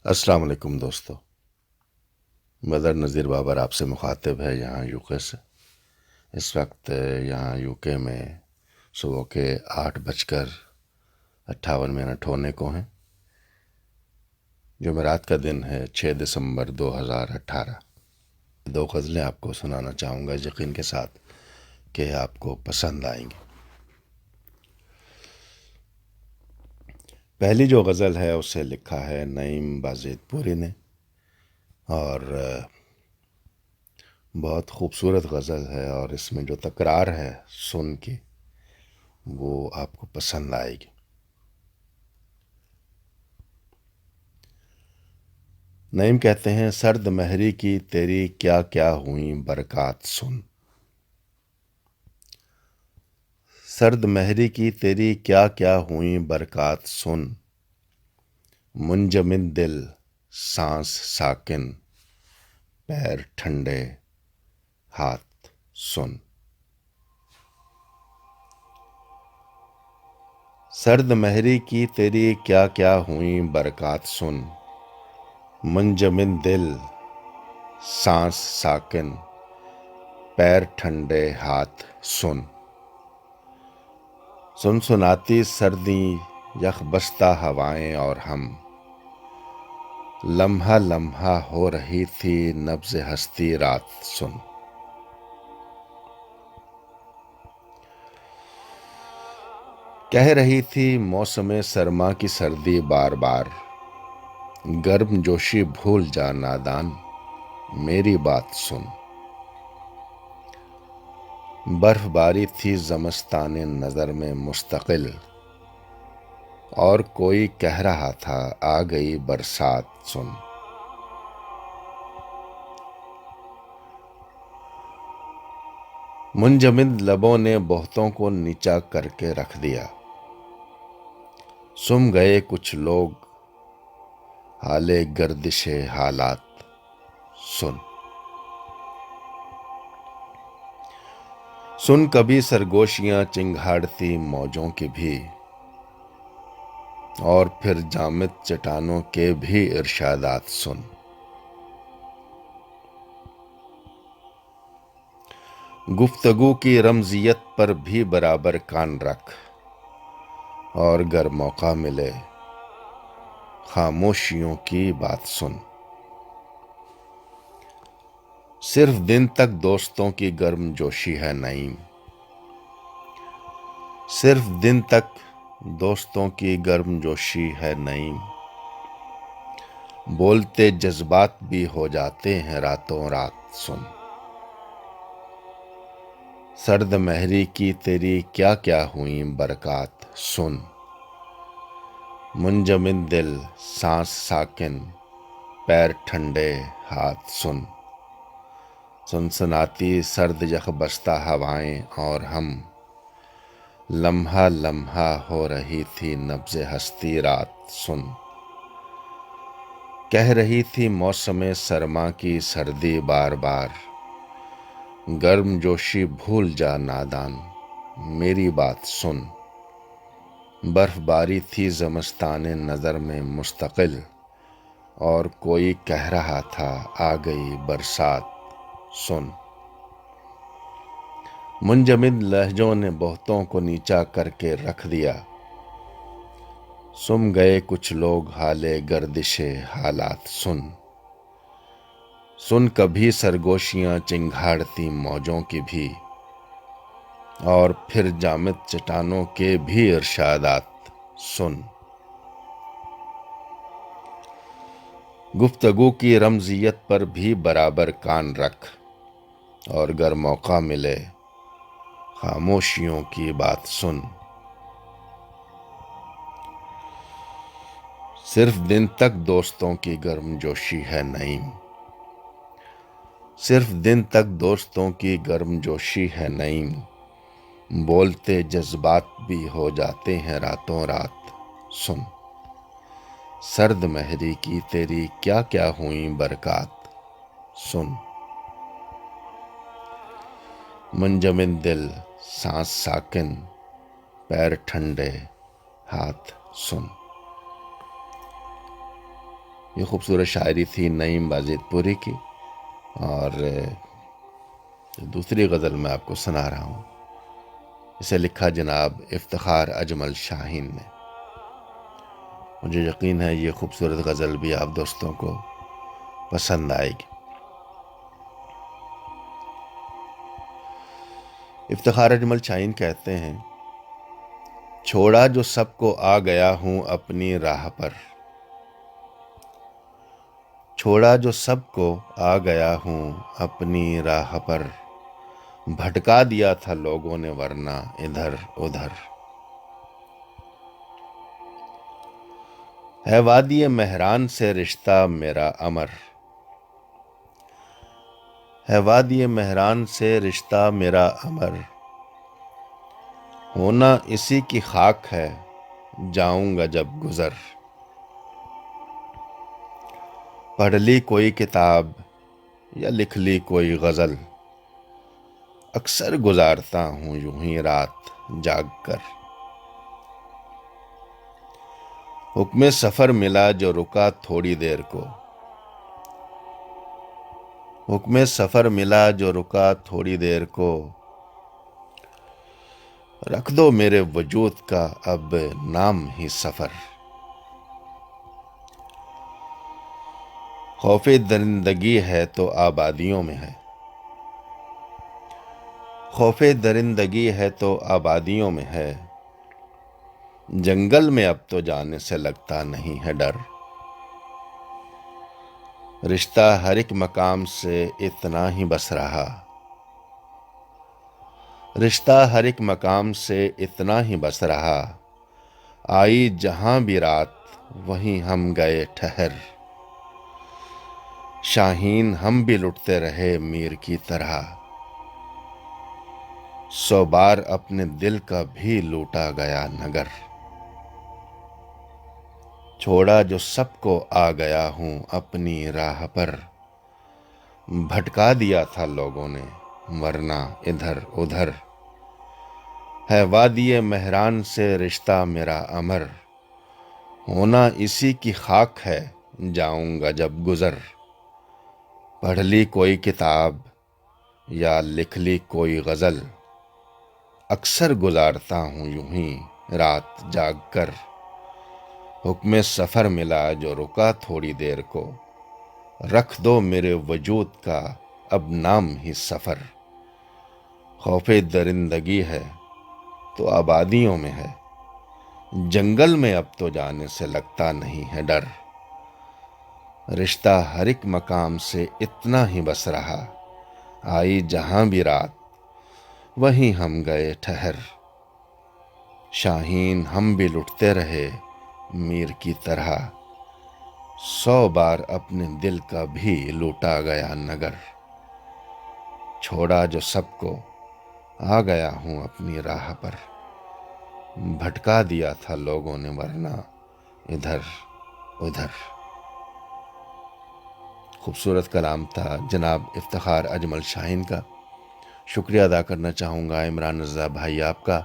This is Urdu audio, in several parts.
السلام علیکم دوستو، مدر نذیر بابر آپ سے مخاطب ہے یہاں یو کے سے۔ اس وقت یہاں یو کے میں صبح کے 8:58 ہونے کو ہیں۔ جمعرات کا دن ہے 6 دسمبر 2018۔ دو غزلیں آپ کو سنانا چاہوں گا، یقین کے ساتھ کہ آپ کو پسند آئیں گی۔ پہلی جو غزل ہے اسے لکھا ہے نعیم بازید پوری نے، اور بہت خوبصورت غزل ہے، اور اس میں جو تکرار ہے سن کی وہ آپ کو پسند آئے گی۔ نعیم کہتے ہیں، سرد مہری کی تیری کیا کیا ہوئیں برکات سن۔ سرد مہری کی تیری کیا کیا ہوئیں برکات سن، منجمد دل سانس ساکن پیر ٹھنڈے ہاتھ سن۔ سرد مہری کی تیری کیا کیا ہوئیں برکات سن، منجمد دل سانس ساکن پیر ٹھنڈے ہاتھ سن۔ سنسناتی سردی یخ بستہ ہوائیں اور ہم، لمحہ لمحہ ہو رہی تھی نبض ہستی رات سن۔ کہہ رہی تھی موسم سرما کی سردی بار بار، گرم جوشی بھول جا نادان میری بات سن۔ برف باری تھی زمستان نظر میں مستقل، اور کوئی کہہ رہا تھا آ گئی برسات سن۔ منجمد لبوں نے بہتوں کو نیچا کر کے رکھ دیا، سم گئے کچھ لوگ حال گردش حالات سن۔ سن کبھی سرگوشیاں چنگھاڑتی موجوں کی بھی، اور پھر جامد چٹانوں کے بھی ارشادات سن۔ گفتگو کی رمزیت پر بھی برابر کان رکھ، اور گر موقع ملے خاموشیوں کی بات سن۔ صرف دن تک دوستوں کی گرم جوشی ہے نعیم، صرف دن تک دوستوں کی گرم جوشی ہے نعیم، بولتے جذبات بھی ہو جاتے ہیں راتوں رات سن۔ سرد مہری کی تیری کیا کیا ہوئیں برکات سن، منجمد دل سانس ساکن پیر ٹھنڈے ہاتھ سن۔ سنسناتی سرد یخ بستہ ہوائیں اور ہم، لمحہ لمحہ ہو رہی تھی نبض ہستی رات سن۔ کہہ رہی تھی موسم سرما کی سردی بار بار، گرم جوشی بھول جا نادان میری بات سن۔ برف باری تھی زمستان نظر میں مستقل، اور کوئی کہہ رہا تھا آ گئی برسات سن۔ منجمد لہجوں نے بہتوں کو نیچا کر کے رکھ دیا، سم گئے کچھ لوگ حال گردش حالات سن۔ سن کبھی سرگوشیاں چنگھاڑتی موجوں کی بھی، اور پھر جامد چٹانوں کے بھی ارشادات سن۔ گفتگو کی رمزیت پر بھی برابر کان رکھ، اور گر موقع ملے خاموشیوں کی بات سن۔ صرف دن تک دوستوں کی گرم جوشی ہے نعیم، صرف دن تک دوستوں کی گرم جوشی ہے نعیم، بولتے جذبات بھی ہو جاتے ہیں راتوں رات سن۔ سرد مہری کی تیری کیا کیا ہوئیں برکات سن، منجمد دل سانس ساکن پیر ٹھنڈے ہاتھ سن۔ یہ خوبصورت شاعری تھی نعیم باجد پوری کی، اور دوسری غزل میں آپ کو سنا رہا ہوں، اسے لکھا جناب افتخار اجمل شاہین نے۔ مجھے یقین ہے یہ خوبصورت غزل بھی آپ دوستوں کو پسند آئے گی۔ افتخار اجمل شاہین کہتے ہیں، چھوڑا جو سب کو آ گیا ہوں اپنی راہ پر، چھوڑا جو سب کو آ گیا ہوں اپنی راہ پر، بھٹکا دیا تھا لوگوں نے ورنہ ادھر ادھر۔ ہے وادی مہران سے رشتہ میرا امر، ہے وادی مہران سے رشتہ میرا امر، ہونا اسی کی خاک ہے جاؤں گا جب گزر۔ پڑھ لی کوئی کتاب یا لکھ لی کوئی غزل، اکثر گزارتا ہوں یوں ہی رات جاگ کر۔ حکم سفر ملا جو رکا تھوڑی دیر کو، حکم سفر ملا جو رکا تھوڑی دیر کو، رکھ دو میرے وجود کا اب نام ہی سفر۔ خوف درندگی ہے تو آبادیوں میں ہے، خوف درندگی ہے تو آبادیوں میں ہے، جنگل میں اب تو جانے سے لگتا نہیں ہے ڈر۔ رشتہ ہر ایک مقام سے اتنا ہی بس رہا، رشتہ ہر ایک مقام سے اتنا ہی بس رہا، آئی جہاں بھی رات وہیں ہم گئے ٹھہر۔ شاہین ہم بھی لٹتے رہے میر کی طرح، 100 بار اپنے دل کا بھی لوٹا گیا نگر۔ چھوڑا جو سب کو آ گیا ہوں اپنی راہ پر، بھٹکا دیا تھا لوگوں نے ورنہ ادھر ادھر۔ ہے وادی مہران سے رشتہ میرا امر، ہونا اسی کی خاک ہے جاؤں گا جب گزر۔ پڑھ لی کوئی کتاب یا لکھ لی کوئی غزل، اکثر گزارتا ہوں یوں ہی رات جاگ کر۔ حکم سفر ملا جو رکا تھوڑی دیر کو، رکھ دو میرے وجود کا اب نام ہی سفر۔ خوف درندگی ہے تو آبادیوں میں ہے، جنگل میں اب تو جانے سے لگتا نہیں ہے ڈر۔ رشتہ ہر ایک مقام سے اتنا ہی بس رہا، آئی جہاں بھی رات وہیں ہم گئے ٹھہر۔ شاہین ہم بھی لٹتے رہے میر کی طرح، 100 بار اپنے دل کا بھی لوٹا گیا نگر۔ چھوڑا جو سب کو آ گیا ہوں اپنی راہ پر، بھٹکا دیا تھا لوگوں نے ورنہ ادھر ادھر۔ خوبصورت کلام تھا جناب افتخار اجمل شاہین کا۔ شکریہ ادا کرنا چاہوں گا عمران رضا بھائی آپ کا،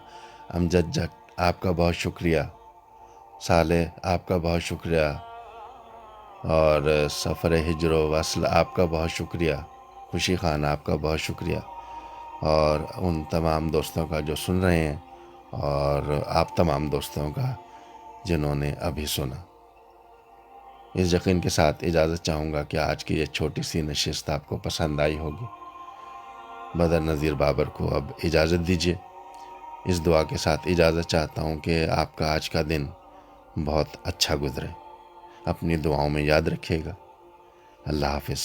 امجد جٹ آپ کا بہت شکریہ، صالح آپ کا بہت شکریہ، اور سفر ہجر و وصل آپ کا بہت شکریہ، خوشی خان آپ کا بہت شکریہ، اور ان تمام دوستوں کا جو سن رہے ہیں، اور آپ تمام دوستوں کا جنہوں نے ابھی سنا۔ اس یقین کے ساتھ اجازت چاہوں گا کہ آج کی یہ چھوٹی سی نشست آپ کو پسند آئی ہوگی۔ بدر نذیر بابر کو اب اجازت دیجیے، اس دعا کے ساتھ اجازت چاہتا ہوں کہ آپ کا آج کا دن بہت اچھا گزرے۔ اپنی دعاؤں میں یاد رکھیے گا۔ اللہ حافظ۔